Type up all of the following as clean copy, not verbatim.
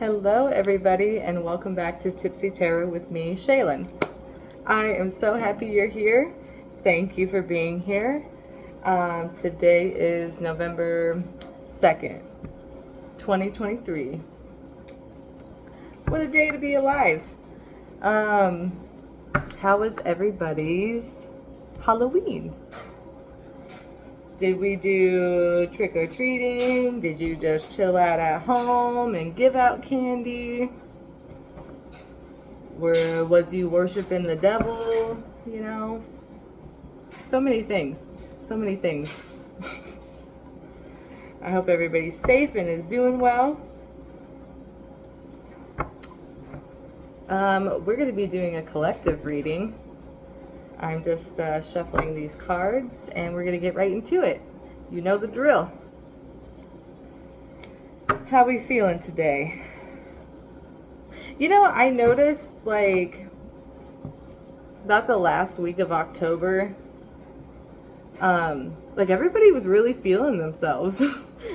Hello everybody and welcome back to Tipsytarot with me, Shaylin. I am so happy you're here. Thank you for being here. Today is November 2nd, 2023. What a day to be alive. How was everybody's Halloween? Did we do trick-or-treating? Did you just chill out at home and give out candy? Was you worshiping the devil? You know? So many things. So many things. I hope everybody's safe and is doing well. We're going to be doing a collective reading. I'm just shuffling these cards and we're going to get right into it. You know the drill. How we feeling today? You know, I noticed like about the last week of October, like everybody was really feeling themselves.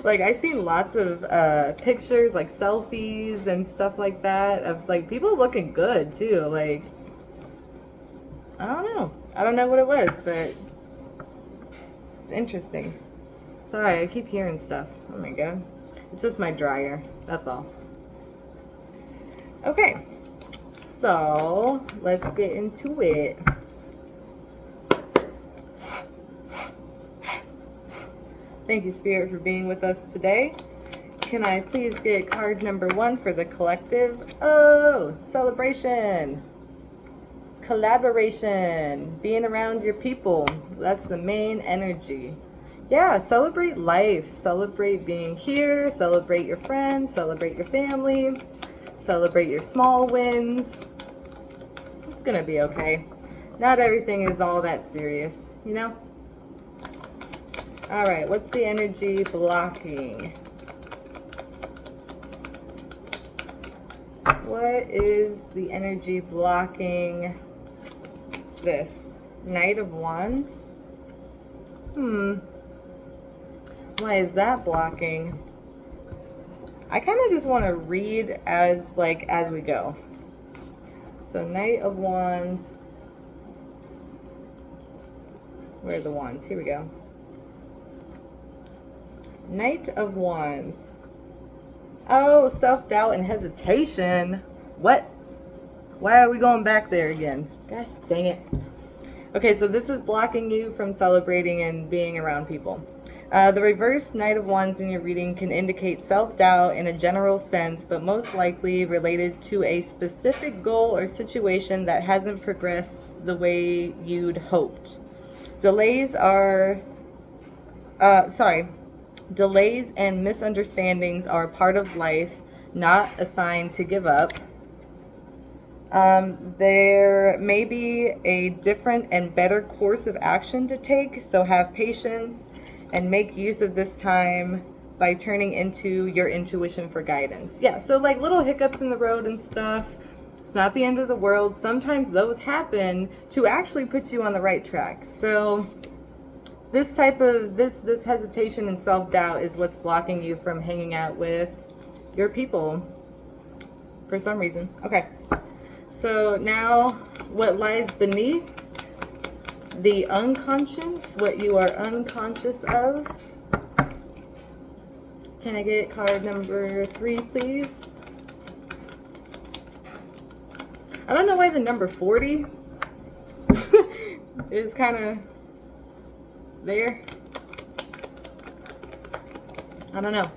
Like I seen lots of pictures, like selfies and stuff like that of like people looking good too. Like, I don't know. I don't know what it was, but it's interesting. Sorry, I keep hearing stuff. Oh my god. It's just my dryer. That's all. Okay. So, let's get into it. Thank you, Spirit, for being with us today. Can I please get card number 1 for the collective? Oh, celebration. Collaboration, being around your people. That's the main energy. Yeah, celebrate life. Celebrate being here. Celebrate your friends. Celebrate your family. Celebrate your small wins. It's gonna be okay. Not everything is all that serious, you know? All right, what's the energy blocking? What is the energy blocking this? Knight of Wands? Why is that blocking? I kind of just want to read as we go. So Knight of Wands. Where are the wands? Here we go. Knight of Wands. Oh, self-doubt and hesitation. What? Why are we going back there again? Gosh dang it. Okay, so this is blocking you from celebrating and being around people. The reverse Knight of Wands in your reading can indicate self-doubt in a general sense, but most likely related to a specific goal or situation that hasn't progressed the way you'd hoped. Delays and misunderstandings are part of life, not a sign to give up. There may be a different and better course of action to take, so have patience and make use of this time by turning into your intuition for guidance. Yeah, so like little hiccups in the road and stuff, it's not the end of the world. Sometimes those happen to actually put you on the right track. So this type of, this hesitation and self-doubt is what's blocking you from hanging out with your people for some reason. Okay. So now what lies beneath the unconscious, what you are unconscious of. Can I get card number 3, please? I don't know why the number 40 is kind of there. I don't know.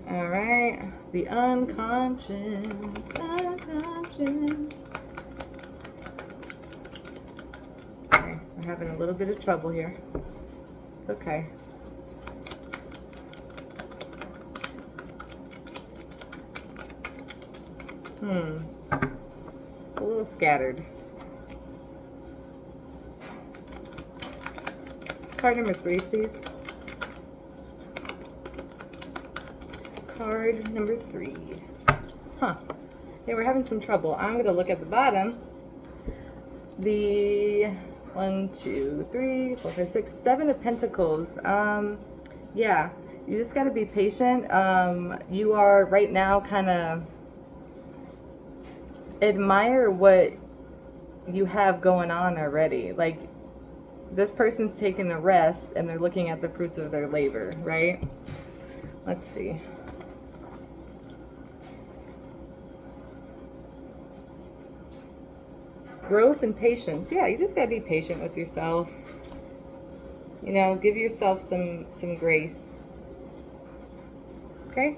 All right. The unconscious. Okay, we're having a little bit of trouble here. It's okay. It's a little scattered. Card number 3, please. Card number 3. Huh. Yeah, we're having some trouble. I'm going to look at the bottom. The 1, 2, 3, 4, 5, 6, 7 of Pentacles. Yeah. You just got to be patient. You are right now kind of admire what you have going on already. Like, this person's taking a rest and they're looking at the fruits of their labor, right? Let's see. Growth and patience. Yeah, you just gotta be patient with yourself. You know, give yourself some grace. Okay?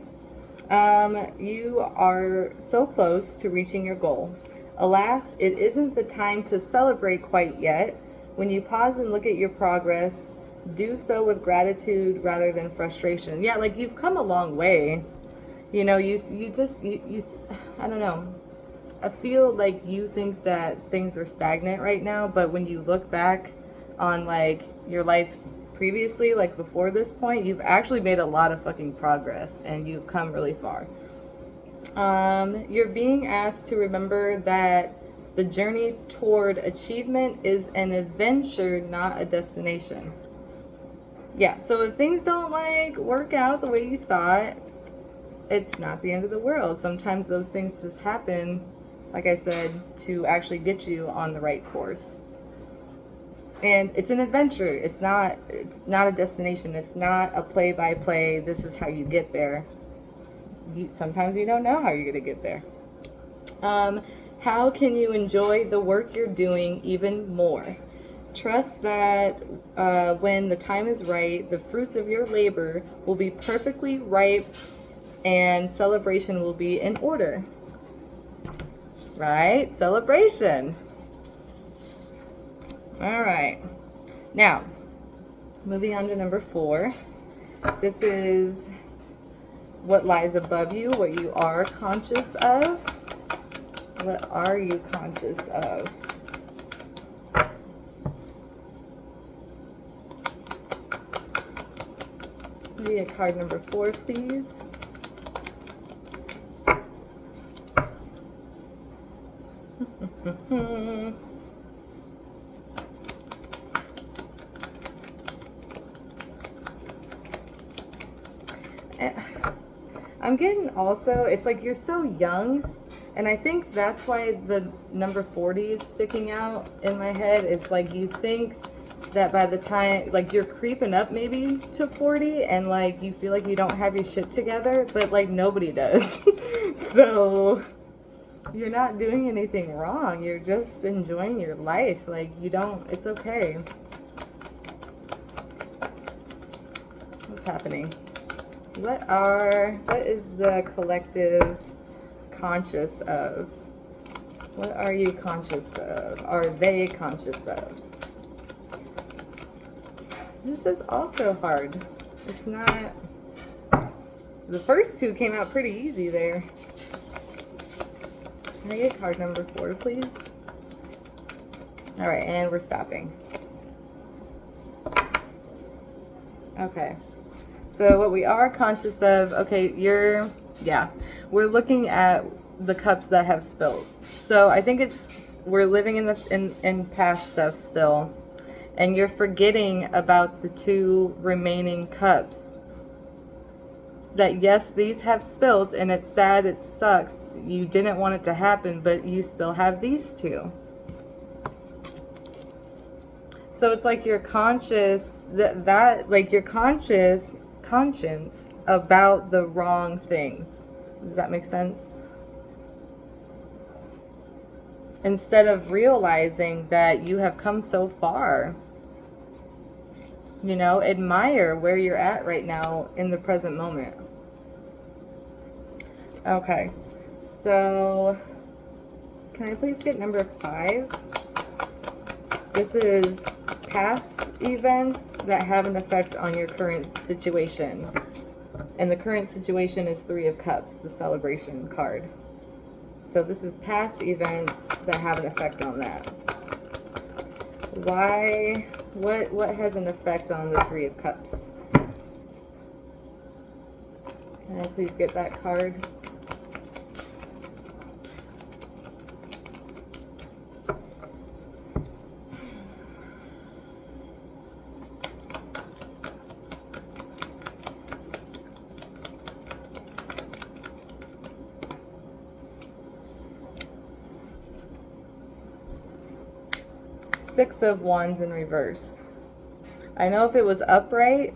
You are so close to reaching your goal. Alas, it isn't the time to celebrate quite yet. When you pause and look at your progress, do so with gratitude rather than frustration. Yeah, like, you've come a long way. You know, you I don't know. I feel like you think that things are stagnant right now, but when you look back on, like, your life previously, like before this point, you've actually made a lot of fucking progress and you've come really far. You're being asked to remember that the journey toward achievement is an adventure, not a destination. Yeah, so if things don't, like, work out the way you thought, it's not the end of the world. Sometimes those things just happen, like I said, to actually get you on the right course. And it's an adventure. It's not a destination. It's not a play-by-play, this is how you get there. Sometimes you don't know how you're going to get there. How can you enjoy the work you're doing even more? Trust that when the time is right, the fruits of your labor will be perfectly ripe and celebration will be in order. Right? Celebration. All right. Now, moving on to number 4. This is what lies above you, what you are conscious of. What are you conscious of? Maybe a card number 4, please. I'm getting also, it's like you're so young, and I think that's why the number 40 is sticking out in my head. It's like you think that by the time, like, you're creeping up maybe to 40 and, like, you feel like you don't have your shit together, but, like, nobody does. So you're not doing anything wrong. You're just enjoying your life. Like, you don't, it's okay. What's happening? What is the collective conscious of? What are you conscious of? Are they conscious of? This is also hard. It's not, the first 2 came out pretty easy there. Can I get card number 4, please? All right, and we're stopping. Okay. So what we are conscious of, okay, we're looking at the cups that have spilled. So I think we're living in past stuff still, and you're forgetting about the 2 remaining cups. That yes, these have spilled, and it's sad, it sucks, you didn't want it to happen, but you still have these 2. So it's like you're conscious like your conscience about the wrong things. Does that make sense? Instead of realizing that you have come so far. You know, admire where you're at right now in the present moment. Okay, so can I please get number 5? This is past events that have an effect on your current situation. And the current situation is 3 of Cups, the celebration card. So this is past events that have an effect on that. Why? What has an effect on the 3 of Cups? Can I please get that card? Six of Wands in reverse. I know if it was upright,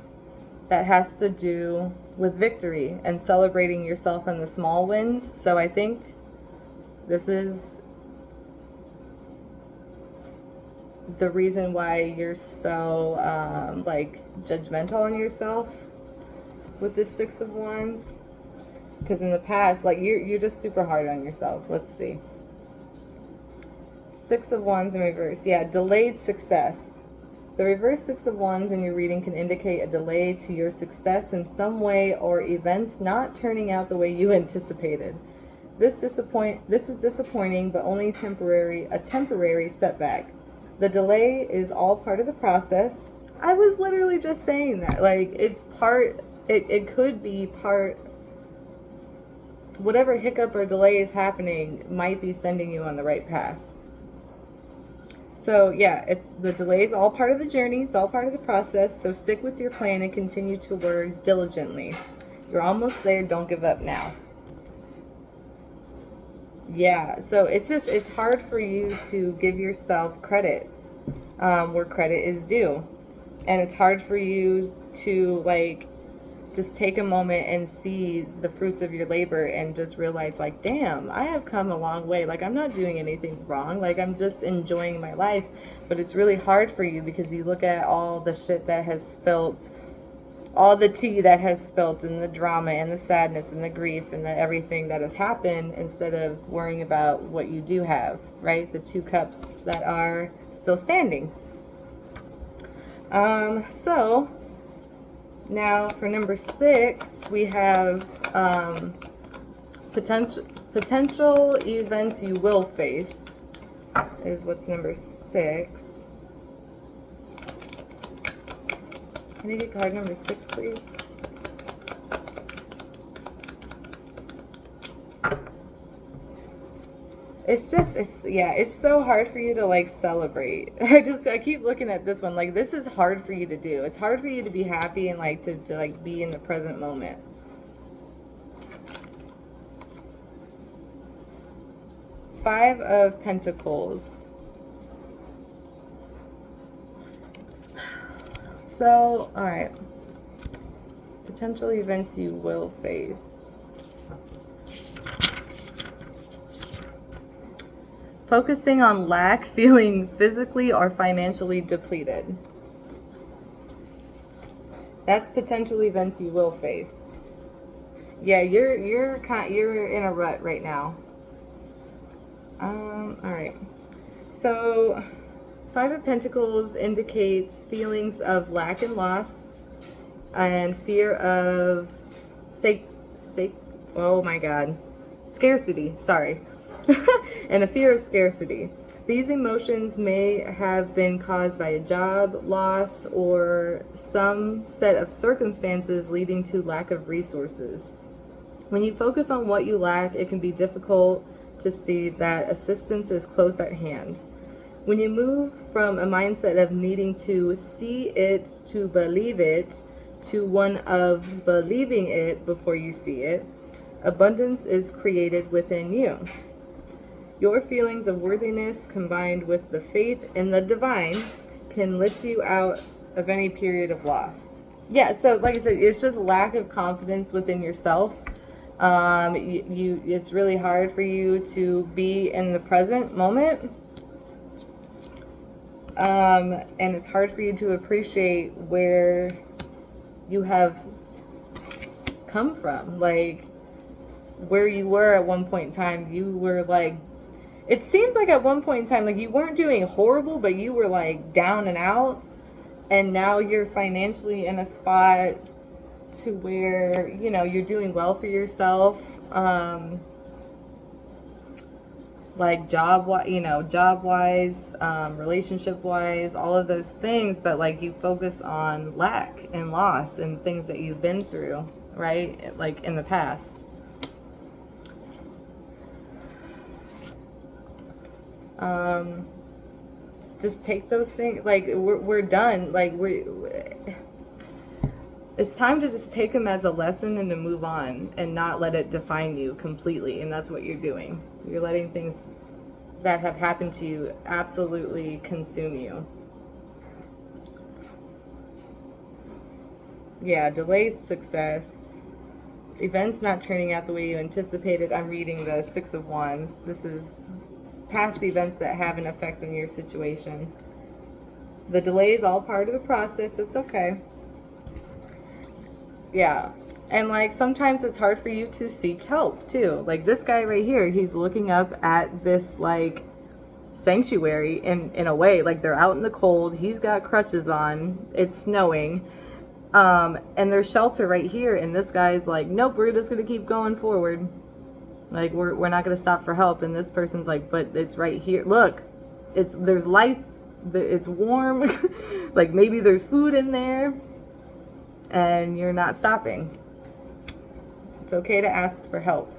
that has to do with victory and celebrating yourself in the small wins. So I think this is the reason why you're so like judgmental on yourself with this Six of Wands. Because in the past, like you're just super hard on yourself. Let's see. Six of Wands in reverse. Yeah, delayed success. The reverse Six of Wands in your reading can indicate a delay to your success in some way or events not turning out the way you anticipated. This is disappointing, but only a temporary setback. The delay is all part of the process. I was literally just saying that. Like, it could be part, whatever hiccup or delay is happening might be sending you on the right path. So yeah, the delay is all part of the journey. It's all part of the process. So stick with your plan and continue to work diligently. You're almost there. Don't give up now. Yeah, so it's hard for you to give yourself credit where credit is due. And it's hard for you to like just take a moment and see the fruits of your labor and just realize like, damn, I have come a long way. Like, I'm not doing anything wrong. Like, I'm just enjoying my life. But it's really hard for you because you look at all the shit that has spilt, all the tea that has spilt, and the drama and the sadness and the grief and the everything that has happened, instead of worrying about what you do have, right? The two cups that are still standing. So now for number 6, we have potential events you will face is what's number 6. Can I get card number 6, please? It's so hard for you to like celebrate. I keep looking at this one, like this is hard for you to do. It's hard for you to be happy and like to like be in the present moment. Five of Pentacles. So, all right. Potential events you will face. Focusing on lack, feeling physically or financially depleted. That's potential events you will face. Yeah, you're in a rut right now. All right. So, Five of Pentacles indicates feelings of lack and loss and fear of scarcity. Sorry. And a fear of scarcity. These emotions may have been caused by a job loss or some set of circumstances leading to lack of resources. When you focus on what you lack, it can be difficult to see that assistance is close at hand. When you move from a mindset of needing to see it to believe it to one of believing it before you see it, abundance is created within you. Your feelings of worthiness combined with the faith in the divine can lift you out of any period of loss. Yeah, so like I said, it's just lack of confidence within yourself. It's really hard for you to be in the present moment. And it's hard for you to appreciate where you have come from. Like, where you were at one point in time, you were like, it seems like at one point in time, like you weren't doing horrible, but you were like down and out. And now you're financially in a spot to where, you know, you're doing well for yourself. Like job-wise, relationship-wise, all of those things. But like you focus on lack and loss and things that you've been through, right? Like in the past. Just take those things, like we're done, like it's time to just take them as a lesson and to move on and not let it define you completely. And that's what you're doing. You're letting things that have happened to you absolutely consume you. Yeah, delayed success. Events not turning out the way you anticipated. I'm reading the Six of Wands. This is past events that have an effect on your situation. The delay is all part of the process. It's okay. Yeah. And like sometimes it's hard for you to seek help too. Like this guy right here, he's looking up at this like sanctuary in a way. Like they're out in the cold. He's got crutches on. It's snowing. And there's shelter right here. And this guy's like, nope, we're just going to keep going forward. Like we're not going to stop for help. And this person's like, but it's right here. Look, there's lights. It's warm. Like maybe there's food in there. And you're not stopping. It's okay to ask for help.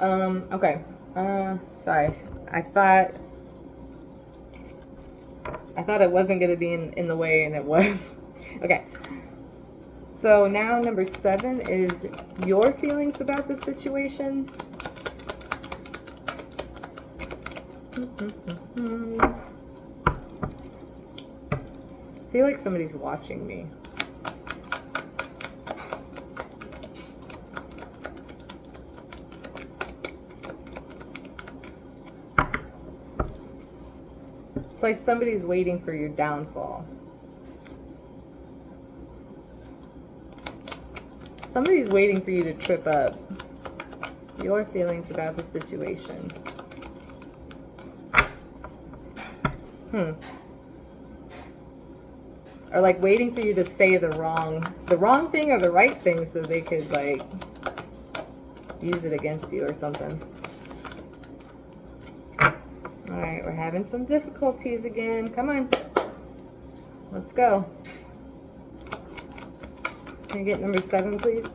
Okay. Sorry. I thought it wasn't going to be in the way, and it was. Okay. So now number 7 is your feelings about the situation. I feel like somebody's watching me. It's like somebody's waiting for your downfall. Somebody's waiting for you to trip up. Your feelings about the situation. Or like waiting for you to say the wrong thing or the right thing so they could like use it against you or something. Alright, we're having some difficulties again. Come on. Let's go. Can I get number 7, please?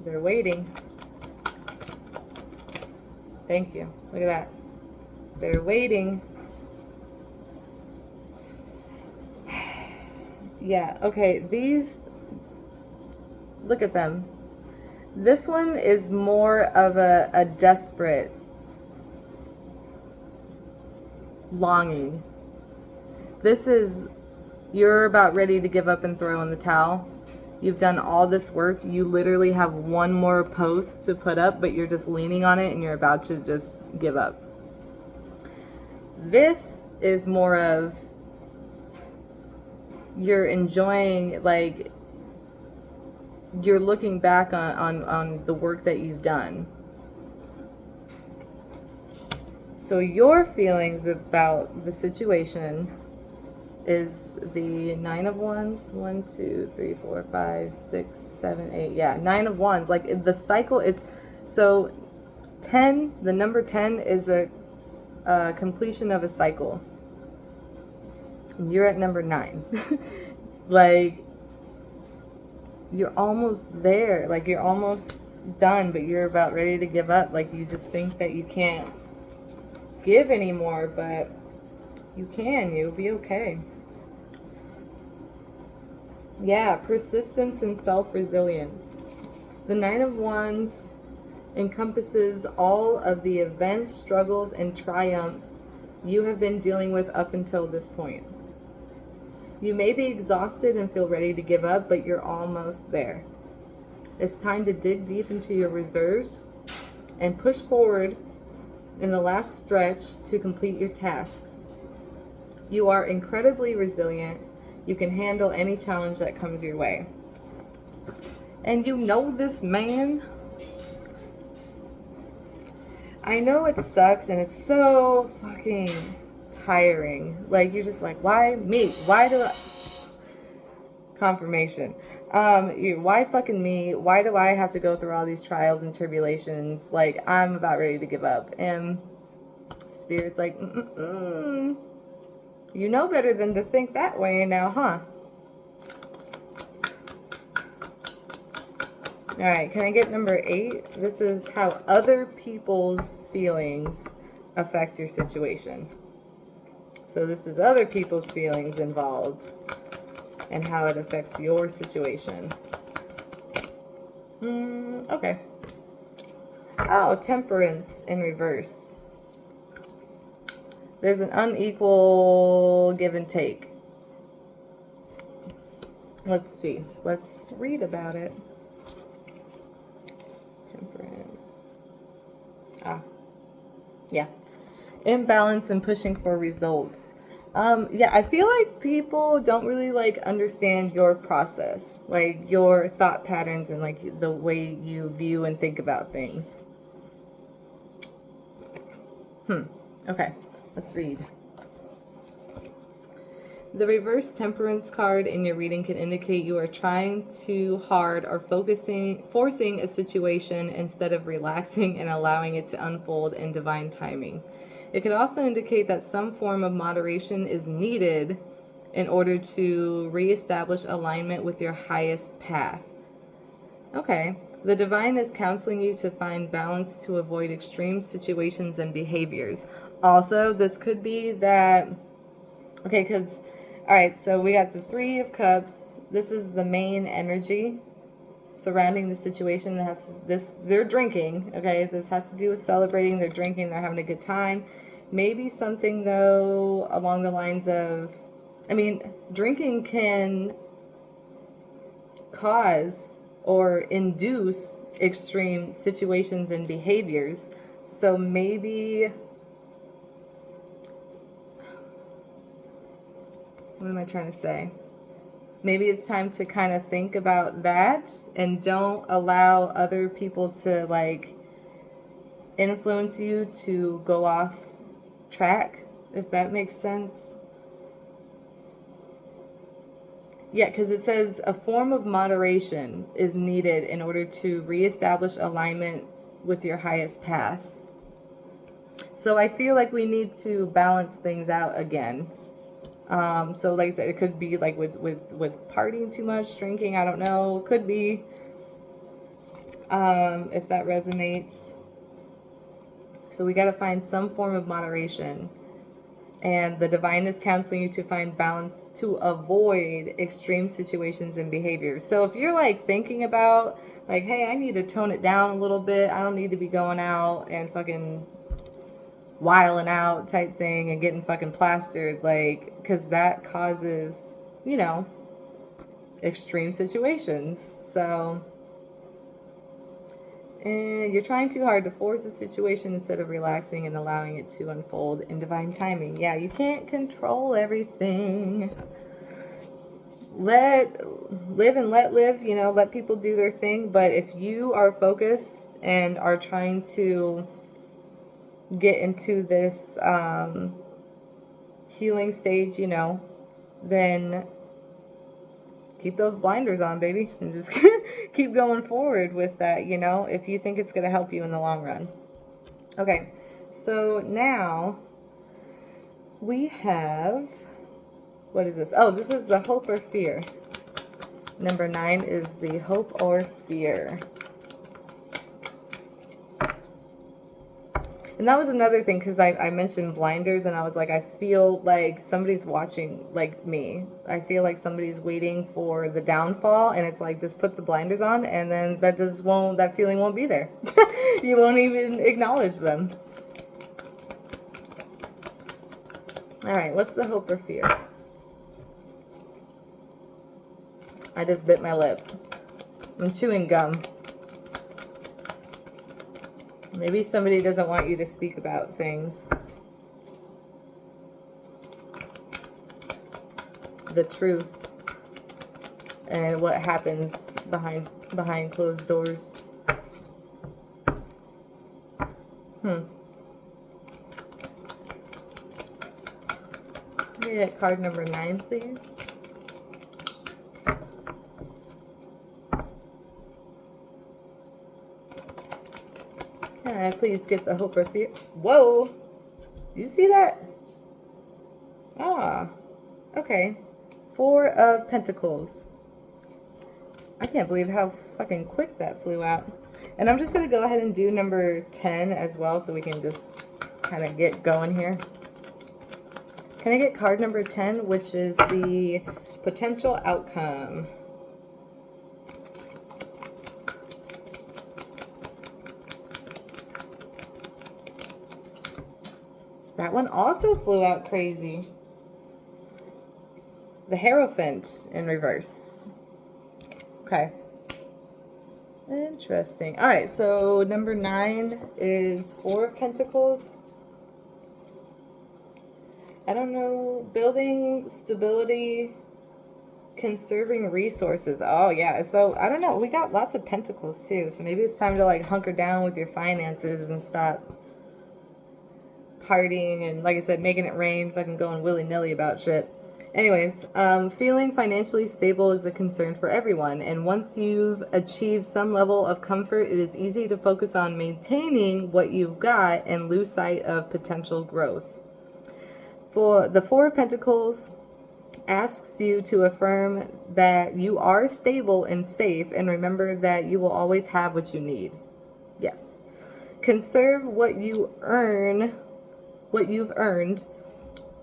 They're waiting. Thank you. Look at that. They're waiting. Yeah, okay. These, look at them. This one is more of a desperate longing. This is, you're about ready to give up and throw in the towel. You've done all this work. You literally have one more post to put up, but you're just leaning on it and you're about to just give up. This is more of you're enjoying, like, you're looking back on the work that you've done. So your feelings about the situation is the 9 of Wands. 1, 2, 3, 4, 5, 6, 7, 8. Yeah, 9 of Wands. Like the cycle, it's so 10. The number 10 is a completion of a cycle. And you're at number 9. Like you're almost there. Like you're almost done, but you're about ready to give up. Like you just think that you can't give anymore, but you can. You'll be okay. Yeah, persistence and self-resilience. The 9 of Wands encompasses all of the events, struggles, and triumphs you have been dealing with up until this point. You may be exhausted and feel ready to give up, but you're almost there. It's time to dig deep into your reserves and push forward in the last stretch to complete your tasks. You are incredibly resilient. You can handle any challenge that comes your way. And you know this man. I know it sucks and it's so fucking tiring. Like you're just like, why me? Why do I? Confirmation. Why fucking me? Why do I have to go through all these trials and tribulations? Like I'm about ready to give up. And Spirit's like, you know better than to think that way now, huh? All right, can I get number 8? This is how other people's feelings affect your situation. So this is other people's feelings involved. and how it affects your situation. Okay. Oh, Temperance in reverse. There's an unequal give and take. Let's see. Let's read about it. Temperance. Yeah. Imbalance and pushing for results. Yeah, I feel like people don't really like understand your process, like your thought patterns and like the way you view and think about things. Okay, let's read. The reverse Temperance card in your reading can indicate you are trying too hard or forcing a situation instead of relaxing and allowing it to unfold in divine timing. It could also indicate that some form of moderation is needed in order to reestablish alignment with your highest path. Okay. The divine is counseling you to find balance to avoid extreme situations and behaviors. Also, this could be that, okay, because, all right, so we got the Three of Cups. This is the main energy surrounding the situation. That has this, they're drinking, okay? This has to do with celebrating. They're drinking. They're having a good time. Maybe something, though, along the lines of, I mean, drinking can cause or induce extreme situations and behaviors. So maybe, what am I trying to say? Maybe it's time to kind of think about that and don't allow other people to like influence you to go off track, if that makes sense. Yeah, because it says a form of moderation is needed in order to reestablish alignment with your highest path. So I feel like we need to balance things out again. So like I said, it could be like with partying too much, drinking, I don't know, could be, if that resonates. So we got to find some form of moderation. And the divine is counseling you to find balance to avoid extreme situations and behaviors. So if you're like thinking about like, hey, I need to tone it down a little bit. I don't need to be going out and fucking wiling out type thing and getting fucking plastered. Like, because that causes, you know, extreme situations. So, and you're trying too hard to force a situation instead of relaxing and allowing it to unfold in divine timing. Yeah, you can't control everything. Live and let live, you know, let people do their thing. But if you are focused and are trying to get into this healing stage, you know, then keep those blinders on, baby, and just keep going forward with that, you know, if you think it's going to help you in the long run. Okay, so now we have, what is this? Oh, this is the hope or fear. Number 9 is the hope or fear. And that was another thing, because I mentioned blinders, and I was like, I feel like somebody's watching, like me. I feel like somebody's waiting for the downfall, and it's like, just put the blinders on, and then that feeling won't be there. You won't even acknowledge them. All right, what's the hope or fear? I just bit my lip. I'm chewing gum. Maybe somebody doesn't want you to speak about things. The truth. And what happens behind closed doors. Read it, card number 9, please. Can I please get the hope or fear? Whoa! You see that? Ah, okay. 4 of Pentacles. I can't believe how fucking quick that flew out. And I'm just going to go ahead and do number 10 as well, so we can just kind of get going here. Can I get card number 10, which is the potential outcome? That one also flew out crazy. The Hierophant in reverse. Okay. Interesting. All right, so number 9 is 4 of Pentacles. I don't know. Building stability, conserving resources. Oh, yeah. So, I don't know. We got lots of Pentacles, too. So, maybe it's time to, like, hunker down with your finances and stop partying and, like I said, making it rain, fucking going willy-nilly about shit. Anyways, feeling financially stable is a concern for everyone, and once you've achieved some level of comfort, it is easy to focus on maintaining what you've got and lose sight of potential growth. For the 4 of Pentacles asks you to affirm that you are stable and safe, and remember that you will always have what you need. Yes. Conserve what you've earned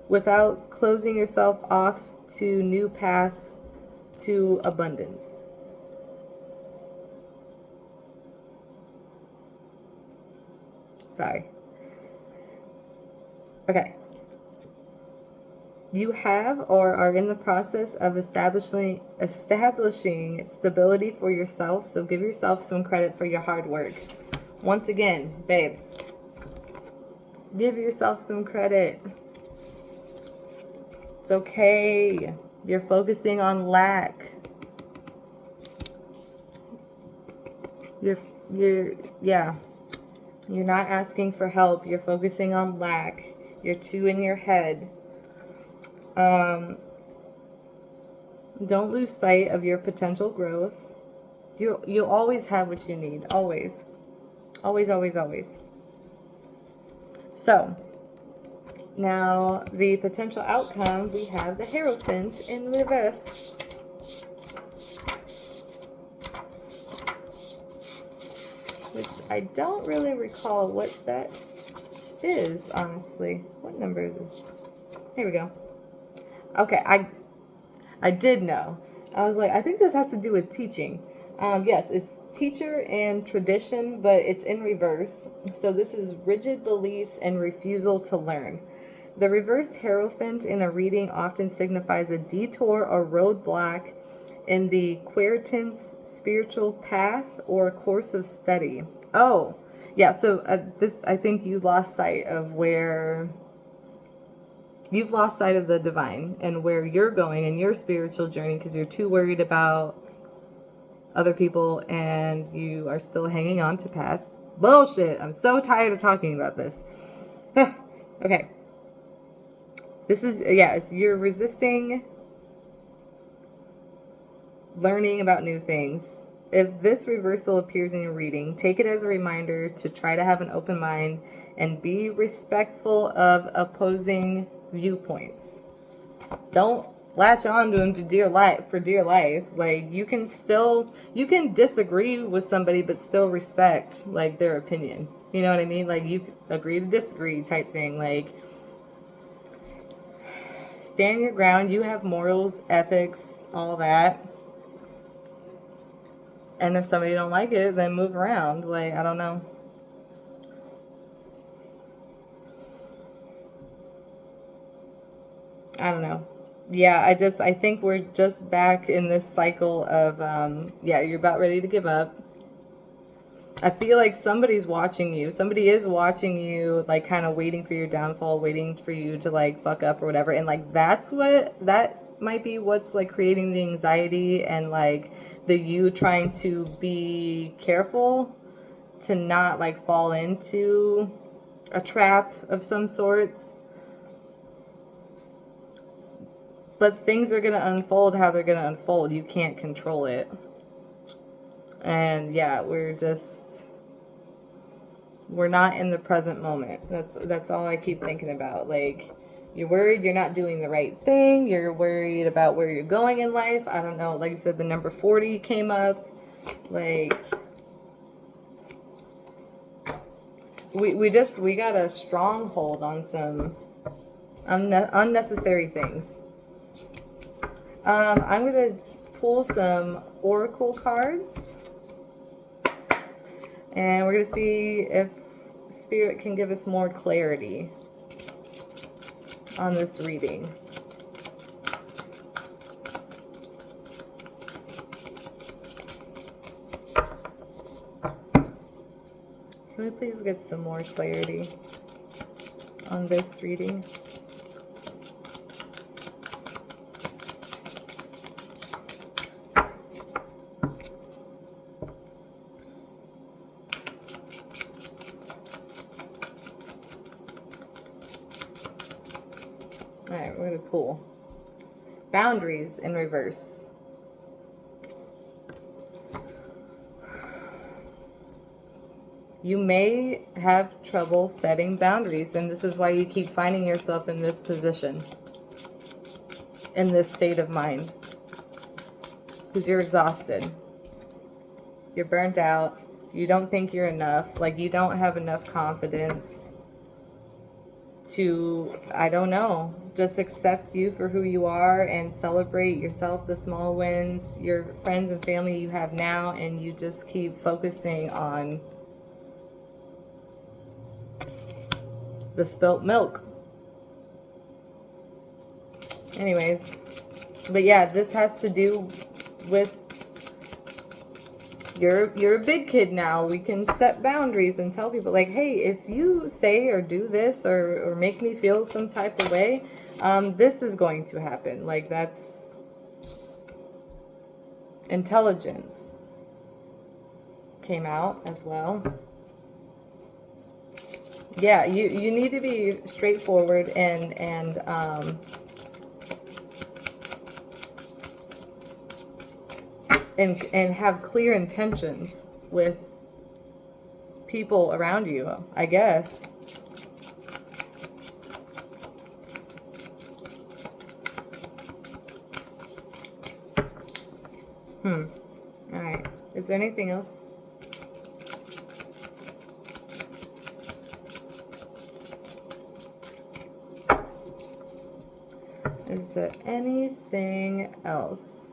without closing yourself off to new paths to abundance. Sorry. Okay. You have or are in the process of establishing stability for yourself, so give yourself some credit for your hard work. Once again, babe, give yourself some credit. It's okay. You're focusing on lack. You're not asking for help. You're focusing on lack. You're too in your head. Don't lose sight of your potential growth. You'll always have what you need. Always. Always, always, always. So, now the potential outcome, we have the Hierophant in reverse. Which I don't really recall what that is, honestly. What number is it? Here we go. Okay, I did know. I was like, I think this has to do with teaching. Yes, it's teacher and tradition, but it's in reverse. So this is rigid beliefs and refusal to learn. The reversed Hierophant in a reading often signifies a detour or roadblock in the queritant's spiritual path or course of study. Oh, yeah, so I think you lost sight of where... You've lost sight of the divine and where you're going in your spiritual journey because you're too worried about other people and you are still hanging on to past bullshit. I'm so tired of talking about this. Okay. This is, you're resisting learning about new things. If this reversal appears in your reading, take it as a reminder to try to have an open mind and be respectful of opposing viewpoints. Don't latch on to them for dear life. Like, you can disagree with somebody but still respect, like, their opinion. You know what I mean? Like, you agree to disagree type thing. Like, stand your ground. You have morals, ethics, all that. And if somebody don't like it, then move around. Like, I don't know. I don't know. Yeah, I think we're just back in this cycle of, you're about ready to give up. I feel like somebody's watching you. Somebody is watching you, like, kind of waiting for your downfall, waiting for you to, like, fuck up or whatever. And, like, that might be what's, like, creating the anxiety and, like, the you trying to be careful to not, like, fall into a trap of some sorts. But things are going to unfold how they're going to unfold. You can't control it. And yeah, we're not in the present moment. That's all I keep thinking about. Like, you're worried you're not doing the right thing. You're worried about where you're going in life. I don't know. Like I said, the number 40 came up. Like, we got a stronghold on some Unnecessary things. I'm going to pull some oracle cards. And we're going to see if Spirit can give us more clarity on this reading. Can we please get some more clarity on this reading? All right, we're going to pull boundaries in reverse. You may have trouble setting boundaries, and this is why you keep finding yourself in this position, in this state of mind, because you're exhausted. You're burnt out. You don't think you're enough. Like, you don't have enough confidence to, I don't know, just accept you for who you are and celebrate yourself, the small wins, your friends and family you have now, and you just keep focusing on the spilt milk. Anyways, but yeah, this has to do with you're a big kid now. We can set boundaries and tell people, like, hey, if you say or do this or make me feel some type of way, this is going to happen. Like, that's intelligence came out as well. Yeah, you need to be straightforward and have clear intentions with people around you, I guess. All right. Is there anything else? Is there anything else?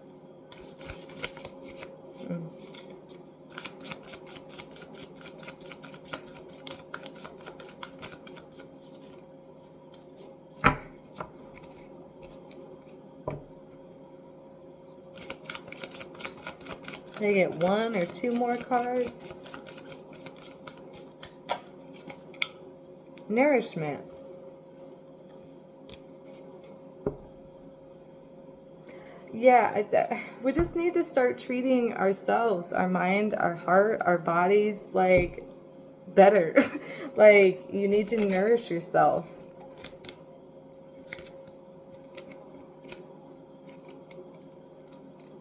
Can I get one or two more cards? Nourishment. Yeah, we just need to start treating ourselves, our mind, our heart, our bodies, like, better. Like, you need to nourish yourself.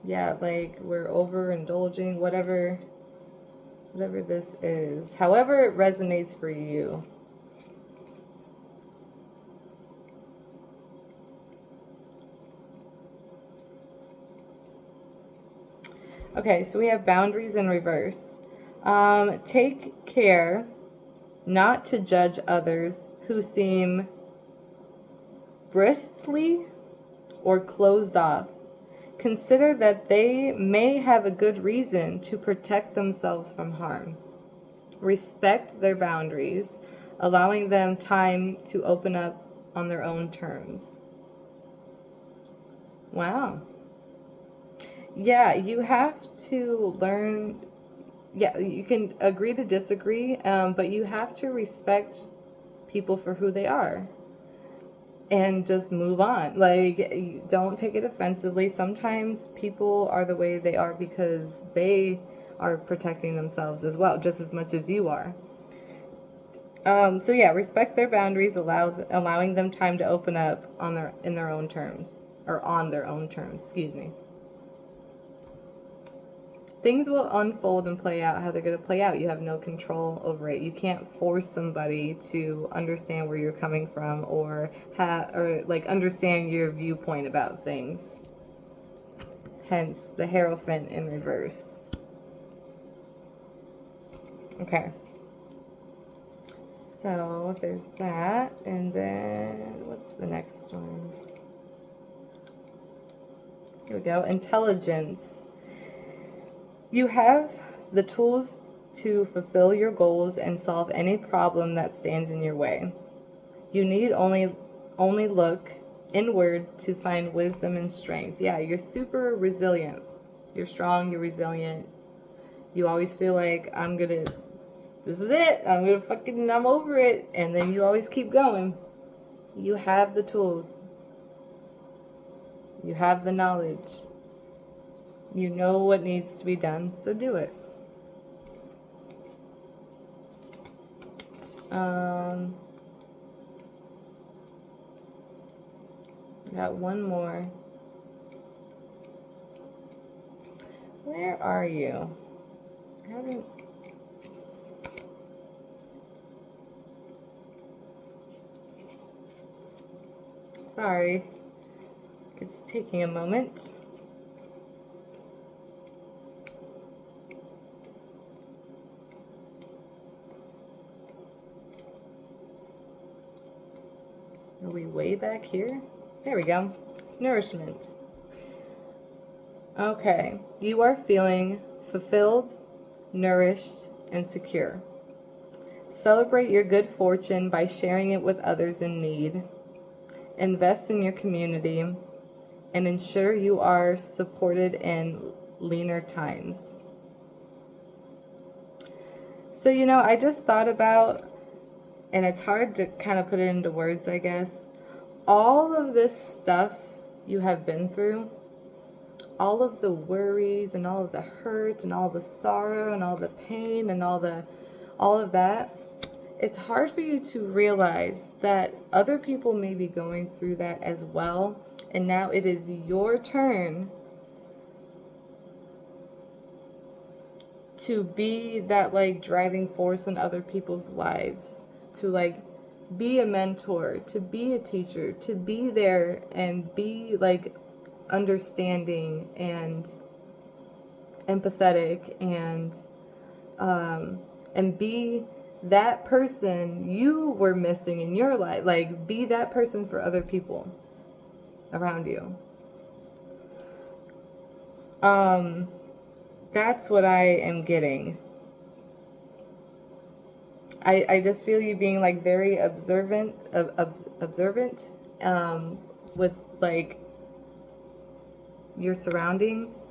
Yeah, like, we're overindulging, whatever this is. However it resonates for you. Okay, so we have boundaries in reverse. Take care not to judge others who seem bristly or closed off. Consider that they may have a good reason to protect themselves from harm. Respect their boundaries, allowing them time to open up on their own terms. Wow. Yeah, you have to learn. Yeah, you can agree to disagree, but you have to respect people for who they are and just move on. Like, don't take it offensively. Sometimes people are the way they are because they are protecting themselves as well, just as much as you are. So yeah, respect their boundaries, allowing them time to open up in their own terms, or on their own terms, excuse me. Things will unfold and play out how they're going to play out. You have no control over it. You can't force somebody to understand where you're coming from or understand your viewpoint about things. Hence the Hierophant in reverse. Okay. So there's that. And then what's the next one? Here we go. Intelligence. You have the tools to fulfill your goals and solve any problem that stands in your way. You need only look inward to find wisdom and strength. Yeah, you're super resilient. You're strong, you're resilient. You always feel like this is it. I'm over it. And then you always keep going. You have the tools. You have the knowledge. You know what needs to be done, so do it. Got one more. Where are you? I haven't. Sorry. It's taking a moment. Are we way back here? There we go. Nourishment. Okay. You are feeling fulfilled, nourished, and secure. Celebrate your good fortune by sharing it with others in need. Invest in your community and ensure you are supported in leaner times. So, I just thought about, and it's hard to kind of put it into words, I guess, all of this stuff you have been through, all of the worries and all of the hurt and all the sorrow and all the pain and all of that, it's hard for you to realize that other people may be going through that as well. And now it is your turn to be that driving force in other people's lives, to be a mentor, to be a teacher, to be there and be understanding and empathetic and be that person you were missing in your life. Be that person for other people around you. That's what I am getting. I just feel you being very observant with your surroundings,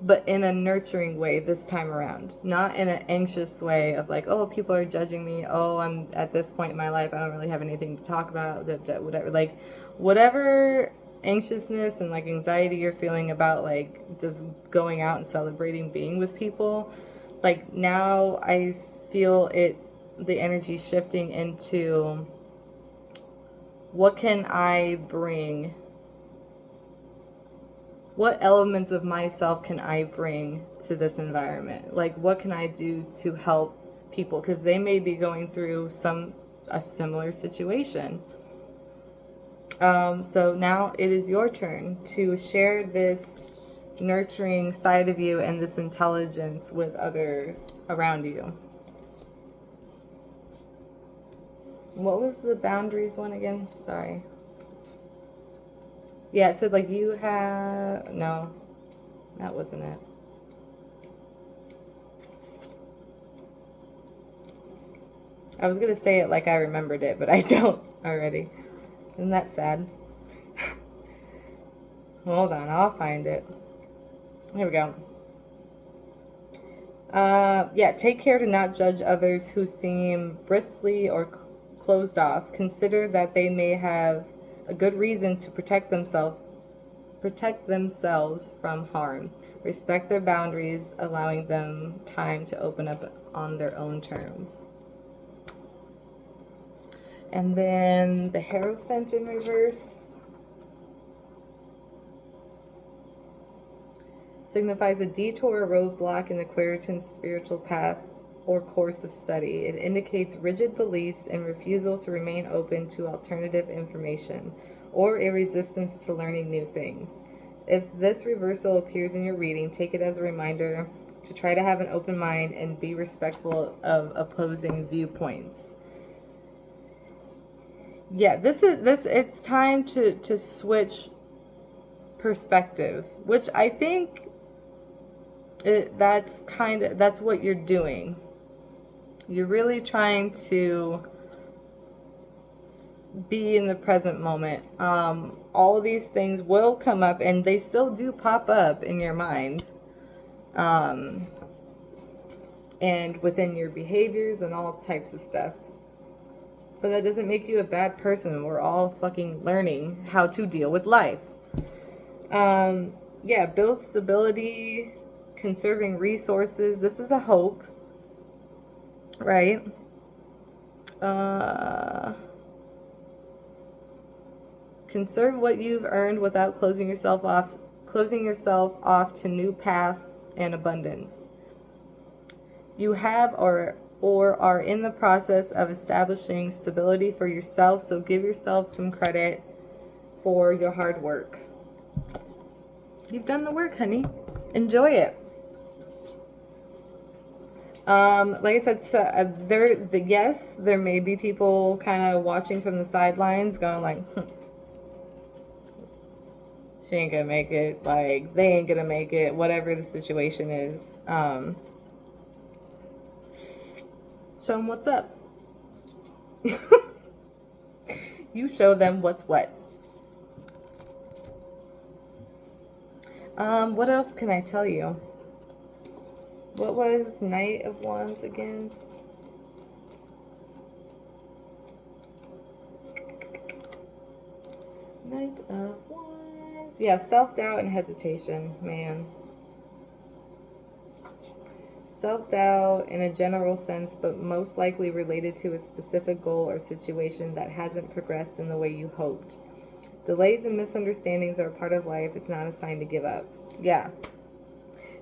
but in a nurturing way this time around, not in an anxious way of oh, people are judging me, oh, I'm at this point in my life, I don't really have anything to talk about, whatever, whatever anxiousness and anxiety you're feeling about just going out and celebrating being with people, now I feel the energy shifting into what can I bring, what elements of myself can I bring to this environment? What can I do to help people? Because they may be going through a similar situation. So now it is your turn to share this nurturing side of you and this intelligence with others around you. What was the boundaries one again? Sorry. Yeah, it said you have... No, that wasn't it. I was going to say it like I remembered it, but I don't already. Isn't that sad? Hold on, I'll find it. Here we go. Yeah, take care to not judge others who seem bristly or closed off. Consider that they may have a good reason to protect themselves from harm. Respect their boundaries, allowing them time to open up on their own terms. And then the Hierophant in reverse signifies a detour or roadblock in the Queritan's spiritual path or course of study. It indicates rigid beliefs and refusal to remain open to alternative information, or a resistance to learning new things. If this reversal appears in your reading, take it as a reminder to try to have an open mind and be respectful of opposing viewpoints. Yeah, it's time to switch perspective, which I think that's what you're doing. You're really trying to be in the present moment. All of these things will come up, and they still do pop up in your mind, and within your behaviors and all types of stuff. But that doesn't make you a bad person. We're all fucking learning how to deal with life. Yeah, build stability, conserving resources. This is a hope, right? Conserve what you've earned without closing yourself off to new paths and abundance. You have or are in the process of establishing stability for yourself, so give yourself some credit for your hard work. You've done the work, honey. Enjoy it. Like I said, so, there may be people kind of watching from the sidelines going like, she ain't gonna make it, like, they ain't gonna make it, whatever the situation is. Show them what's up. You show them what's what. What else can I tell you? What was Knight of Wands again? Knight of Wands. Yeah, self-doubt and hesitation, man. Self-doubt in a general sense, but most likely related to a specific goal or situation that hasn't progressed in the way you hoped. Delays and misunderstandings are a part of life. It's not a sign to give up. Yeah.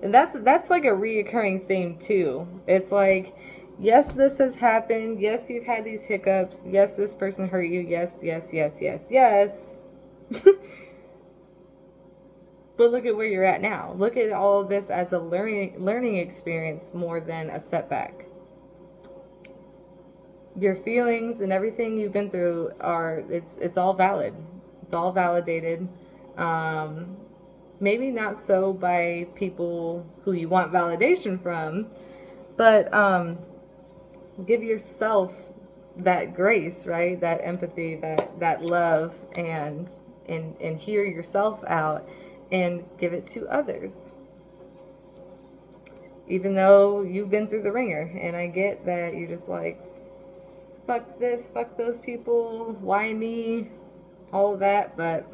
And that's like a reoccurring theme too. It's like, yes, this has happened. Yes, you've had these hiccups. Yes, this person hurt you. Yes. But look at where you're at now. Look at all of this as a learning experience more than a setback. Your feelings and everything you've been through it's all valid. It's all validated. Maybe not so by people who you want validation from, but give yourself that grace, right? That empathy, that love, and hear yourself out and give it to others. Even though you've been through the ringer, and I get that you're just like, fuck this, fuck those people, why me, all of that, but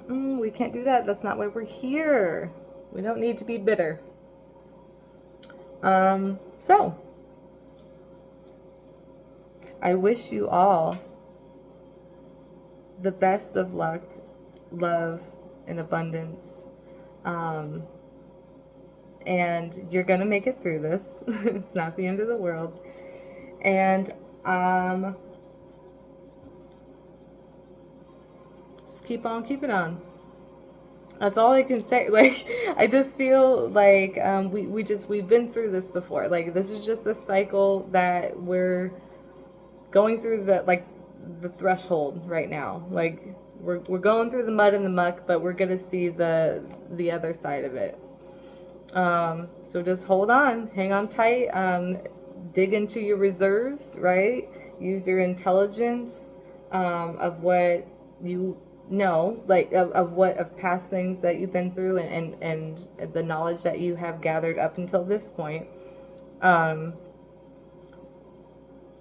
we can't do that. That's not why we're here. We don't need to be bitter. So I wish you all the best of luck, love, and abundance. And you're gonna make it through this. It's not the end of the world. And just keep on keeping on. That's all I can say. Like, I just feel like we've been through this before. Like, this is just a cycle that we're going through, the threshold right now. Like, we're going through the mud and the muck, but we're gonna see the other side of it. So just hold on, hang on tight, dig into your reserves, right? Use your intelligence, of what you know, like of past things that you've been through, and the knowledge that you have gathered up until this point.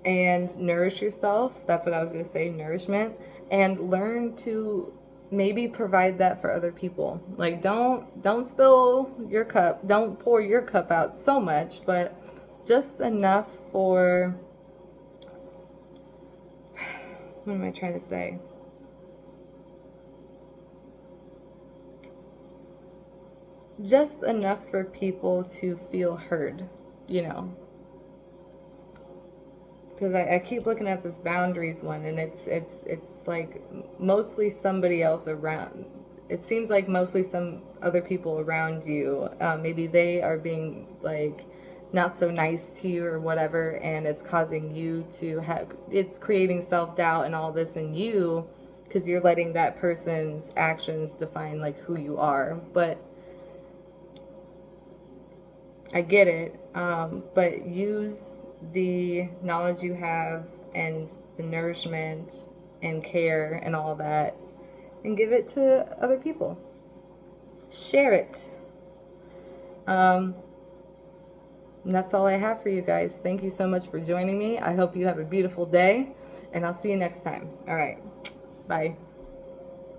And nourish yourself. That's what I was going to say, nourishment. And learn to maybe provide that for other people. Like, don't spill your cup. Don't pour your cup out so much, but just enough for, what am I trying to say? Just enough for people to feel heard, you know. Because I keep looking at this boundaries one, and it's like mostly somebody else around it seems like mostly some other people around you, maybe they are being like not so nice to you or whatever, and it's causing you to have, it's creating self-doubt and all this in you because you're letting that person's actions define like who you are. But I get it, but use the knowledge you have and the nourishment and care and all that and give it to other people. Share it. And that's all I have for you guys. Thank you so much for joining me. I hope you have a beautiful day, and I'll see you next time. All right. Bye.